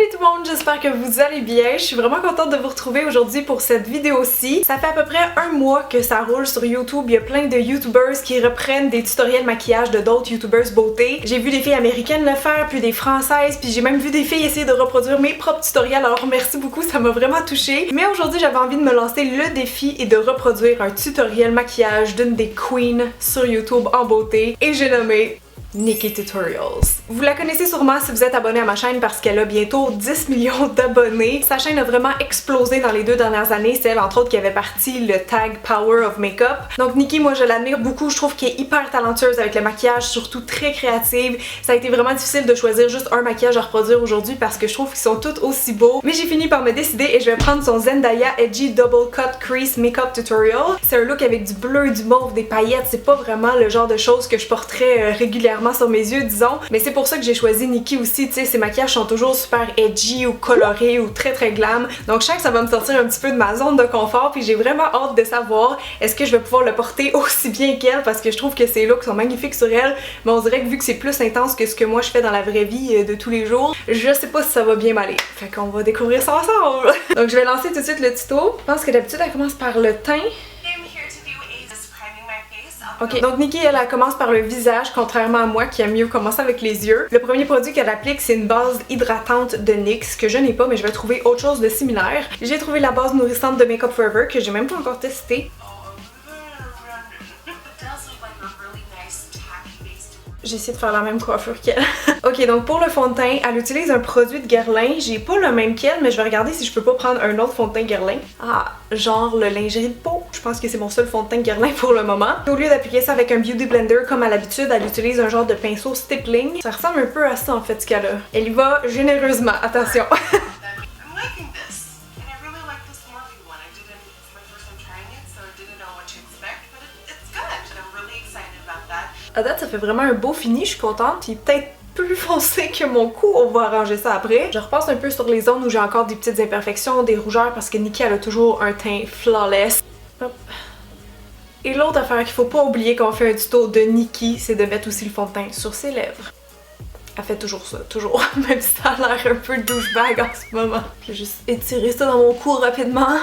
Salut tout le monde, j'espère que vous allez bien. Je suis vraiment contente de vous retrouver aujourd'hui pour cette vidéo-ci. Ça fait à peu près un mois que ça roule sur YouTube. Il y a plein de YouTubers qui reprennent des tutoriels maquillage de d'autres YouTubers beauté. J'ai vu des filles américaines le faire, puis des françaises, puis j'ai même vu des filles essayer de reproduire mes propres tutoriels. Alors merci beaucoup, ça m'a vraiment touchée. Mais aujourd'hui, j'avais envie de me lancer le défi et de reproduire un tutoriel maquillage d'une des queens sur YouTube en beauté. Et j'ai nommé Nikki Tutorials. Vous la connaissez sûrement si vous êtes abonné à ma chaîne parce qu'elle a bientôt 10 millions d'abonnés. Sa chaîne a vraiment explosé dans les 2 dernières années. C'est elle entre autres qui avait parti le tag Power of Makeup. Donc Nikki, moi je l'admire beaucoup. Je trouve qu'elle est hyper talentueuse avec le maquillage, surtout très créative. Ça a été vraiment difficile de choisir juste un maquillage à reproduire aujourd'hui parce que je trouve qu'ils sont tous aussi beaux. Mais j'ai fini par me décider et je vais prendre son Zendaya Edgy Double Cut Crease Makeup Tutorial. C'est un look avec du bleu, du mauve, des paillettes. C'est pas vraiment le genre de choses que je porterais régulièrement sur mes yeux, disons. Mais c'est pour ça que j'ai choisi Nikki aussi, tu sais, ses maquillages sont toujours super edgy ou colorés ou très glam. Donc je sens que ça va me sortir un petit peu de ma zone de confort, puis j'ai vraiment hâte de savoir est-ce que je vais pouvoir le porter aussi bien qu'elle, parce que je trouve que ses looks sont magnifiques sur elle, mais on dirait que vu que c'est plus intense que ce que moi je fais dans la vraie vie de tous les jours, je sais pas si ça va bien m'aller. Fait qu'on va découvrir ça ensemble! Donc je vais lancer tout de suite le tuto. Je pense que d'habitude elle commence par le teint. Ok, donc Nikki, elle commence par le visage, contrairement à moi qui aime mieux commencer avec les yeux. Le premier produit qu'elle applique, c'est une base hydratante de NYX, que je n'ai pas, mais je vais trouver autre chose de similaire. J'ai trouvé la base nourrissante de Make Up Forever, que j'ai même pas encore testée. J'ai essayé de faire la même coiffure qu'elle. Ok, donc pour le fond de teint, elle utilise un produit de Guerlain. J'ai pas le même qu'elle, mais je vais regarder si je peux pas prendre un autre fond de teint Guerlain. Ah, genre le lingerie de peau. Je pense que c'est mon seul fond de teint Guerlain pour le moment. Au lieu d'appliquer ça avec un Beauty Blender comme à l'habitude, elle utilise un genre de pinceau stippling. Ça ressemble un peu à ça en fait ce qu'elle a. Elle y va généreusement, attention. À date, ça fait vraiment un beau fini, je suis contente. Il est peut-être plus foncé que mon cou, on va arranger ça après. Je repasse un peu sur les zones où j'ai encore des petites imperfections, des rougeurs, parce que Nikki, elle a toujours un teint flawless. Hop. Et l'autre affaire qu'il faut pas oublier quand on fait un tuto de Nikki, c'est de mettre aussi le fond de teint sur ses lèvres. Elle fait toujours ça, toujours, même si ça a l'air un peu douchebag en ce moment. Je vais juste étirer ça dans mon cou rapidement.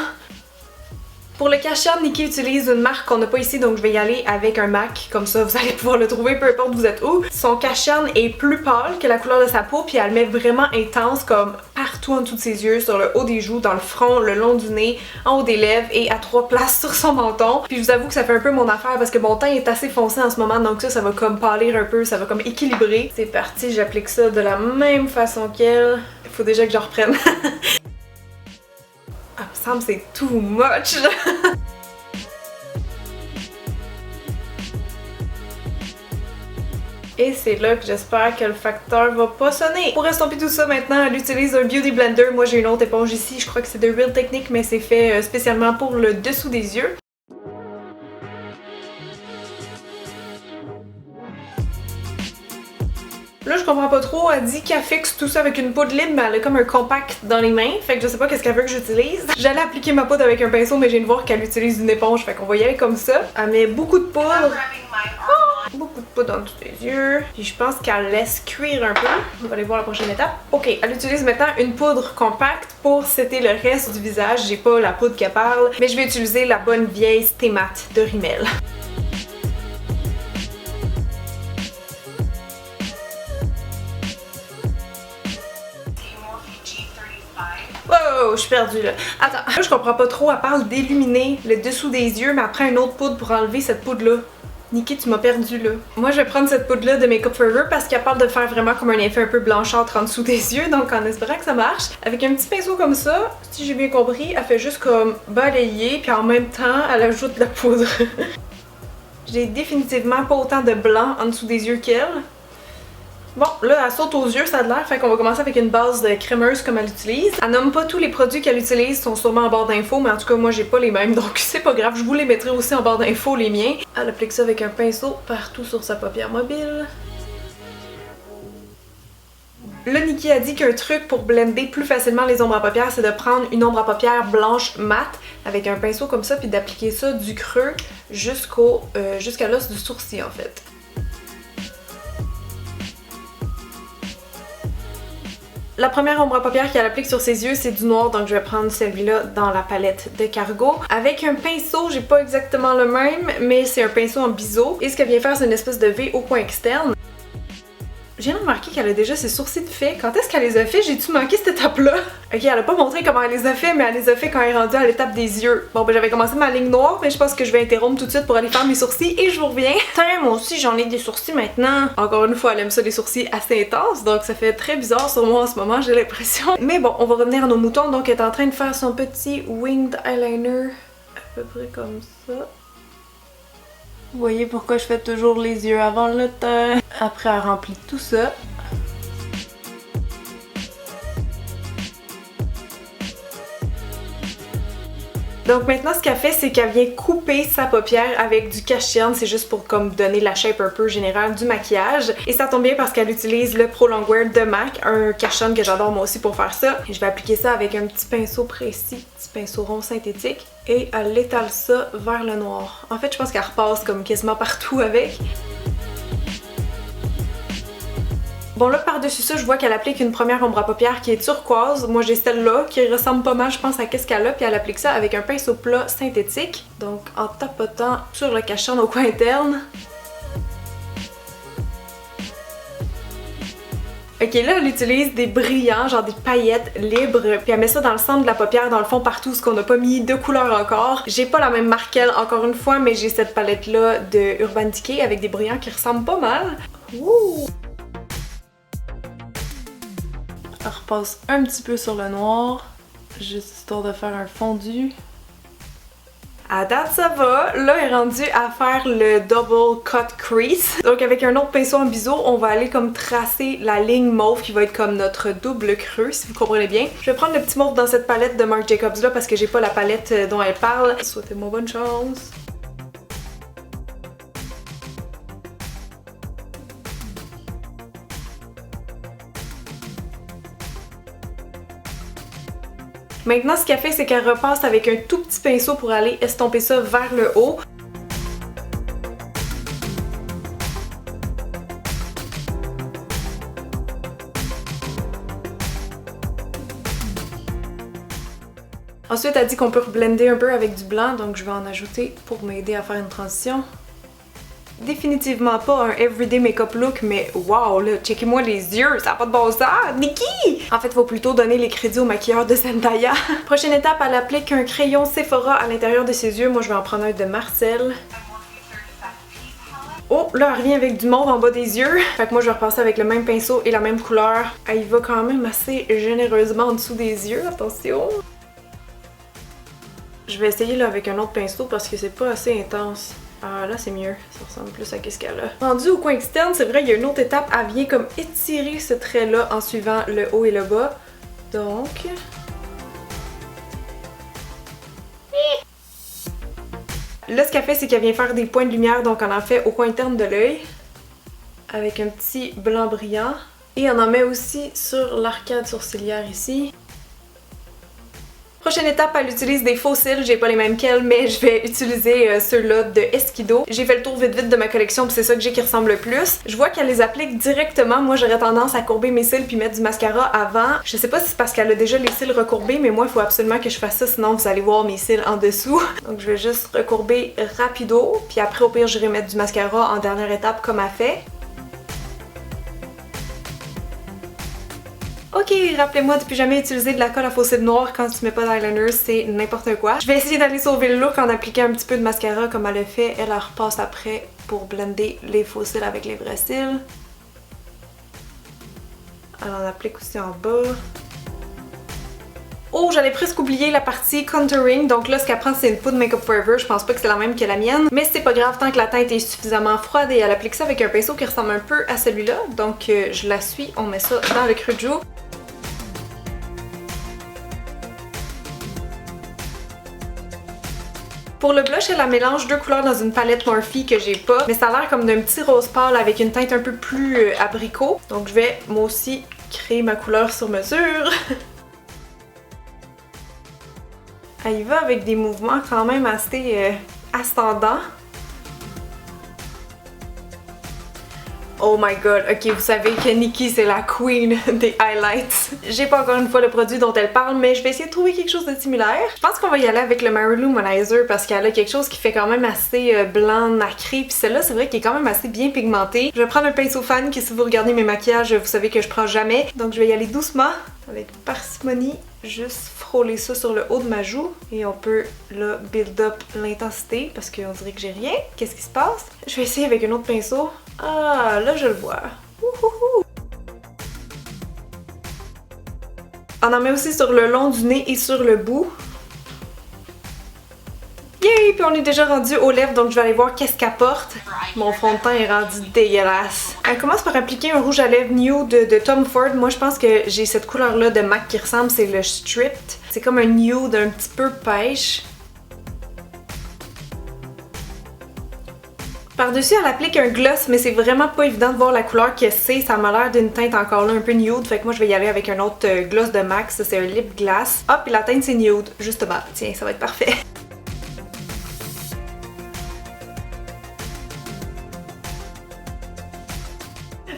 Pour le cache-cerne, Nikki utilise une marque qu'on n'a pas ici, donc je vais y aller avec un MAC, comme ça vous allez pouvoir le trouver peu importe vous êtes où. Son cache-cerne est plus pâle que la couleur de sa peau, puis elle le met vraiment intense comme partout en dessous de ses yeux, sur le haut des joues, dans le front, le long du nez, en haut des lèvres et à 3 places sur son menton. Puis je vous avoue que ça fait un peu mon affaire parce que mon teint est assez foncé en ce moment, donc ça va comme pâlir un peu, ça va comme équilibrer. C'est parti, j'applique ça de la même façon qu'elle. Il faut déjà que je reprenne. Ah, me semble c'est too much! Et c'est là que j'espère que le facteur va pas sonner. Pour estomper tout ça maintenant, elle utilise un Beauty Blender. Moi j'ai une autre éponge ici, je crois que c'est de Real Technique, mais c'est fait spécialement pour le dessous des yeux. Là, je comprends pas trop, elle dit qu'elle fixe tout ça avec une poudre libre, mais elle a comme un compact dans les mains, fait que je sais pas qu'est-ce qu'elle veut que j'utilise. J'allais appliquer ma poudre avec un pinceau, mais je viens de voir qu'elle utilise une éponge, fait qu'on va y aller comme ça. Elle met beaucoup de poudre. Oh, beaucoup de poudre dans tous les yeux. Puis je pense qu'elle laisse cuire un peu. On va aller voir la prochaine étape. Ok, elle utilise maintenant une poudre compacte pour setter le reste du visage. J'ai pas la poudre qu'elle parle, mais je vais utiliser la bonne vieille Stay Matte de Rimmel. Oh, je suis perdue là. Attends, là je comprends pas trop, elle parle d'illuminer le dessous des yeux, mais après une autre poudre pour enlever cette poudre là. Nikki, tu m'as perdue là. Moi je vais prendre cette poudre là de Make Up Forever parce qu'elle parle de faire vraiment comme un effet un peu blanchâtre en dessous des yeux, donc en espérant que ça marche. Avec un petit pinceau comme ça, si j'ai bien compris, elle fait juste comme balayer, puis en même temps elle ajoute de la poudre. J'ai définitivement pas autant de blanc en dessous des yeux qu'elle. Bon, là, elle saute aux yeux, ça a l'air, fait qu'on va commencer avec une base de crémeuse comme elle utilise. Elle nomme pas tous les produits qu'elle utilise, sont sûrement en barre d'infos, mais en tout cas, moi, j'ai pas les mêmes, donc c'est pas grave, je vous les mettrai aussi en barre d'infos, les miens. Elle applique ça avec un pinceau partout sur sa paupière mobile. Là, Nikki a dit qu'un truc pour blender plus facilement les ombres à paupières, c'est de prendre une ombre à paupières blanche mat avec un pinceau comme ça, puis d'appliquer ça du creux jusqu'à l'os du sourcil, en fait. La première ombre à paupières qu'elle applique sur ses yeux, c'est du noir, donc je vais prendre celui-là dans la palette de Cargo. Avec un pinceau, j'ai pas exactement le même, mais c'est un pinceau en biseau. Et ce qu'elle vient faire, c'est une espèce de V au coin externe. J'ai remarqué qu'elle a déjà ses sourcils de fait. Quand est-ce qu'elle les a fait? J'ai-tu manqué cette étape-là? Ok, elle a pas montré comment elle les a fait, mais elle les a fait quand elle est rendue à l'étape des yeux. Bon, ben j'avais commencé ma ligne noire, mais je pense que je vais interrompre tout de suite pour aller faire mes sourcils et je vous reviens. Tiens, moi aussi j'en ai des sourcils maintenant. Encore une fois, elle aime ça, les sourcils assez intenses, donc ça fait très bizarre sur moi en ce moment, j'ai l'impression. Mais bon, on va revenir à nos moutons. Donc elle est en train de faire son petit winged eyeliner, à peu près comme ça. Vous voyez pourquoi je fais toujours les yeux avant le teint. Après, elle remplit tout ça. Donc maintenant, ce qu'elle fait, c'est qu'elle vient couper sa paupière avec du cache-cerne. C'est juste pour comme donner la shape un peu générale du maquillage. Et ça tombe bien parce qu'elle utilise le Pro Longwear de MAC, un cache-cerne que j'adore moi aussi pour faire ça. Et je vais appliquer ça avec un petit pinceau précis, petit pinceau rond synthétique. Et elle étale ça vers le noir. En fait, je pense qu'elle repasse comme quasiment partout avec. Bon là, par-dessus ça, je vois qu'elle applique une première ombre à paupières qui est turquoise. Moi, j'ai celle-là qui ressemble pas mal, je pense, à qu'est-ce qu'elle a. Puis elle applique ça avec un pinceau plat synthétique. Donc, en tapotant sur le cache-cerne au coin interne. Ok, là, elle utilise des brillants, genre des paillettes libres, puis elle met ça dans le centre de la paupière, dans le fond, partout, ce qu'on n'a pas mis de couleur encore. J'ai pas la même marque qu'elle, encore une fois, mais j'ai cette palette-là de Urban Decay avec des brillants qui ressemblent pas mal. Ouh! Elle repasse un petit peu sur le noir, juste histoire de faire un fondu. À date, ça va. Là, elle est rendue à faire le double cut crease. Donc avec un autre pinceau en biseau, on va aller comme tracer la ligne mauve qui va être comme notre double creux, si vous comprenez bien. Je vais prendre le petit mauve dans cette palette de Marc Jacobs là parce que j'ai pas la palette dont elle parle. Souhaitez-moi bonne chance. Maintenant, ce qu'elle fait, c'est qu'elle repasse avec un tout petit pinceau pour aller estomper ça vers le haut. Ensuite, elle dit qu'on peut reblender un peu avec du blanc, donc je vais en ajouter pour m'aider à faire une transition. Définitivement pas un everyday makeup look, mais wow, là, checkez-moi les yeux, ça n'a pas de bon sens! Nikki! En fait, il faut plutôt donner les crédits au maquilleur de Zendaya. Prochaine étape, elle applique un crayon Sephora à l'intérieur de ses yeux. Moi, je vais en prendre un de Marcel. Oh, là, elle revient avec du mauve en bas des yeux. Fait que moi, je vais repasser avec le même pinceau et la même couleur. Elle y va quand même assez généreusement en dessous des yeux, attention! Je vais essayer là avec un autre pinceau parce que c'est pas assez intense. Ah là c'est mieux, ça ressemble plus à qu'est-ce qu'elle a. Rendu au coin externe, c'est vrai il y a une autre étape, elle vient comme étirer ce trait là en suivant le haut et le bas. Donc... Là ce qu'elle fait c'est qu'elle vient faire des points de lumière, donc on en fait au coin interne de l'œil. Avec un petit blanc brillant. Et on en met aussi sur l'arcade sourcilière ici. Prochaine étape, elle utilise des faux cils, j'ai pas les mêmes qu'elle, mais je vais utiliser ceux-là de Esquido. J'ai fait le tour vite vite de ma collection puis c'est ça que j'ai qui ressemble le plus. Je vois qu'elle les applique directement, moi j'aurais tendance à courber mes cils puis mettre du mascara avant. Je sais pas si c'est parce qu'elle a déjà les cils recourbés, mais moi il faut absolument que je fasse ça, sinon vous allez voir mes cils en dessous. Donc je vais juste recourber rapido, puis après au pire j'irai mettre du mascara en dernière étape comme elle fait. Ok, rappelez-moi de plus jamais utiliser de la colle à faux cils noir quand tu mets pas d'eyeliner, c'est n'importe quoi. Je vais essayer d'aller sauver le look en appliquant un petit peu de mascara comme elle le fait. Elle repasse après pour blender les faux cils avec les vrais cils. Elle en applique aussi en bas. Oh, j'allais presque oublier la partie contouring. Donc là, ce qu'elle prend, c'est une poudre Makeup Forever. Je pense pas que c'est la même que la mienne. Mais c'est pas grave tant que la teinte est suffisamment froide et elle applique ça avec un pinceau qui ressemble un peu à celui-là. Donc je la suis, on met ça dans le creux de joue. Pour le blush, elle mélange deux couleurs dans une palette Morphe que j'ai pas, mais ça a l'air comme d'un petit rose pâle avec une teinte un peu plus abricot. Donc je vais moi aussi créer ma couleur sur mesure. Elle y va avec des mouvements quand même assez ascendants. Oh my god, ok, vous savez que Nikki c'est la queen des highlights. J'ai pas encore une fois le produit dont elle parle, mais je vais essayer de trouver quelque chose de similaire. Je pense qu'on va y aller avec le Mary Lou Luminizer parce qu'elle a quelque chose qui fait quand même assez blanc, nacré, puis celle-là c'est vrai qu'il est quand même assez bien pigmenté. Je vais prendre un pinceau fan qui, si vous regardez mes maquillages, vous savez que je prends jamais. Donc je vais y aller doucement, avec parcimonie, juste frôler ça sur le haut de ma joue et on peut là build up l'intensité parce qu'on dirait que j'ai rien. Qu'est-ce qui se passe? Je vais essayer avec un autre pinceau. Ah, là je le vois. Wouhouhou. On en met aussi sur le long du nez et sur le bout. Yay! Puis on est déjà rendu aux lèvres, donc je vais aller voir qu'est-ce qu'elle porte. Mon fond de teint est rendu dégueulasse. Elle commence par appliquer un rouge à lèvres nude de Tom Ford. Moi je pense que j'ai cette couleur-là de MAC qui ressemble, c'est le Stripped. C'est comme un nude un petit peu pêche. Par-dessus, elle applique un gloss, mais c'est vraiment pas évident de voir la couleur que c'est. Ça m'a l'air d'une teinte encore là un peu nude, fait que moi je vais y aller avec un autre gloss de MAC. Ça c'est un lip glass. Hop, et la teinte c'est nude, justement. Tiens, ça va être parfait.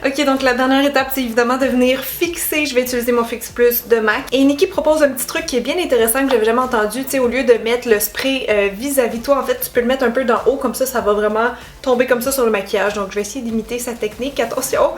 Ok, donc la dernière étape, c'est évidemment de venir fixer. Je vais utiliser mon Fix Plus de MAC. Et Nikki propose un petit truc qui est bien intéressant que j'avais jamais entendu. Tu sais, au lieu de mettre le spray vis-à-vis toi, en fait, tu peux le mettre un peu d'en haut, comme ça va vraiment tomber comme ça sur le maquillage. Donc je vais essayer d'imiter sa technique. Attention!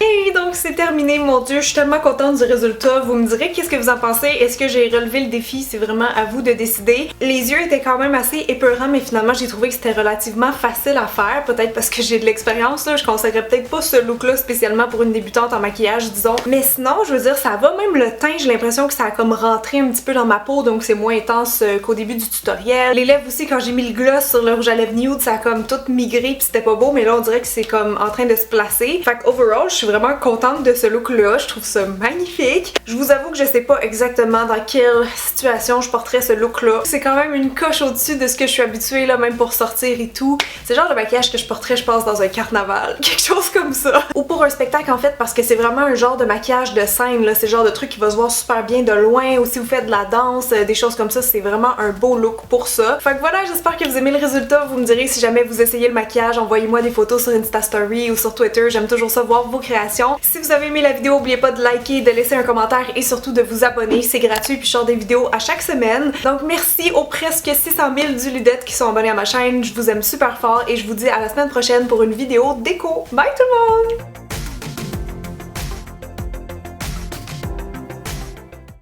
Et donc c'est terminé, mon dieu, je suis tellement contente du résultat. Vous me direz qu'est-ce que vous en pensez, est-ce que j'ai relevé le défi, c'est vraiment à vous de décider. Les yeux étaient quand même assez épeurants, mais finalement j'ai trouvé que c'était relativement facile à faire, peut-être parce que j'ai de l'expérience, je conseillerais peut-être pas ce look-là spécialement pour une débutante en maquillage, disons. Mais sinon, je veux dire, ça va, même le teint, j'ai l'impression que ça a comme rentré un petit peu dans ma peau, donc c'est moins intense qu'au début du tutoriel. Les lèvres aussi, quand j'ai mis le gloss sur le rouge à lèvres nude, ça a comme tout migré pis c'était pas beau, mais là on dirait que c'est comme en train de se placer. Fait que overall, je suis vraiment contente de ce look-là, je trouve ça magnifique. Je vous avoue que je sais pas exactement dans quelle situation je porterais ce look-là. C'est quand même une coche au-dessus de ce que je suis habituée là, même pour sortir et tout. C'est le genre de maquillage que je porterais, je pense, dans un carnaval, quelque chose comme ça. Ou pour un spectacle en fait, parce que c'est vraiment un genre de maquillage de scène, là. C'est le genre de truc qui va se voir super bien de loin, ou si vous faites de la danse, des choses comme ça, c'est vraiment un beau look pour ça. Fait que voilà, j'espère que vous aimez le résultat. Vous me direz si jamais vous essayez le maquillage, envoyez-moi des photos sur Insta Story ou sur Twitter, j'aime toujours ça voir vos créations. Si vous avez aimé la vidéo, n'oubliez pas de liker, de laisser un commentaire et surtout de vous abonner, c'est gratuit puis je sors des vidéos à chaque semaine. Donc merci aux presque 600 000 du Ludettes qui sont abonnés à ma chaîne, je vous aime super fort et je vous dis à la semaine prochaine pour une vidéo déco. Bye tout le monde!